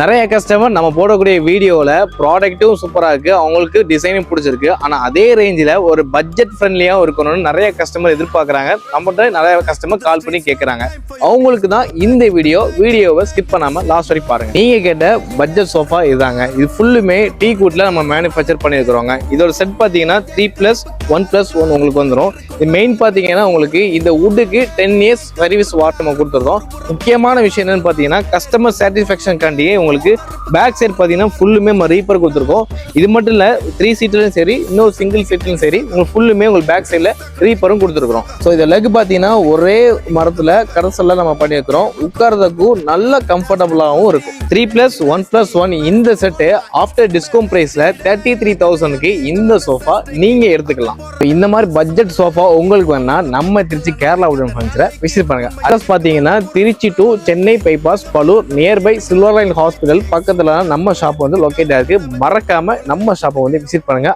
நிறைய கஸ்டமர் நம்ம போடக்கூடிய வீடியோவில் ப்ராடக்ட்டும் சூப்பராக இருக்குது, அவங்களுக்கு டிசைனும் பிடிச்சிருக்கு. ஆனால் அதே ரேஞ்சில் ஒரு பட்ஜெட் ஃப்ரெண்ட்லியாக இருக்கணும்னு நிறைய கஸ்டமர் எதிர்பார்க்குறாங்க. நம்மகிட்ட நிறைய கஸ்டமர் கால் பண்ணி கேட்குறாங்க. அவங்களுக்கு தான் இந்த வீடியோவை ஸ்கிப் பண்ணாமல் லாஸ்ட் வரைக்கும் பாருங்கள். நீங்கள் கேட்ட பட்ஜெட் சோஃபா இதுதாங்க. இது ஃபுல்லுமே டீ கூட்டில் நம்ம மேனுஃபேக்சர் பண்ணியிருக்கிறோங்க. இதோட செட் பார்த்தீங்கன்னா 3+1+1 உங்களுக்கு வந்துடும். இது மெயின் பார்த்தீங்கன்னா உங்களுக்கு இந்த வுட்டுக்கு 10 years சர்வீஸ் வாரண்டி நம்ம கொடுத்துருக்கோம். முக்கியமான விஷயம் என்னன்னு பார்த்தீங்கன்னா கஸ்டமர் சாட்டிஸ்ஃபேக்ஷன் காண்டியே உங்களுக்கு பேக் சைடு பார்த்தீங்கன்னா ஃபுல்லுமே நம்ம ரீப்பர் கொடுத்துருக்கோம். இது மட்டும் இல்லை 3 சீட்லையும் சரி இன்னொரு சிங்கிள் சீட்லையும் சரி உங்களுக்கு ஃபுல்லுமே உங்களுக்கு பேக் சைடில் ரீப்பரும் கொடுத்துருக்குறோம். ஸோ இந்த லெக் பார்த்தீங்கன்னா ஒரே மரத்தில் கரசெல்லாம் நம்ம பண்ணியிருக்கிறோம். உட்கார்றதுக்கும் நல்ல கம்ஃபர்டபுளாகவும் இருக்கும். 3+1+1 இந்த செட்டு ஆஃப்டர் டிஸ்கவுண்ட் ப்ரைஸில் 33,000க்கு இந்த சோஃபா நீங்கள் எடுத்துக்கலாம். இந்த மாதிரி பட்ஜெட் சோஃபா உங்களுக்கு வேணா நம்ம திருச்சி கேரளா உடன் ஃபர்னிச்சரை விசிட் பண்ணுங்க. அட்ரஸ் பார்த்தீங்கன்னா Trichy to Chennai bypass Palur nearby silver line hospital பக்கத்துல நம்ம ஷாப் வந்து லொக்கேட் ஆயிருக்கு. மறக்காம நம்ம ஷாப்பை வந்து விசிட் பண்ணுங்க.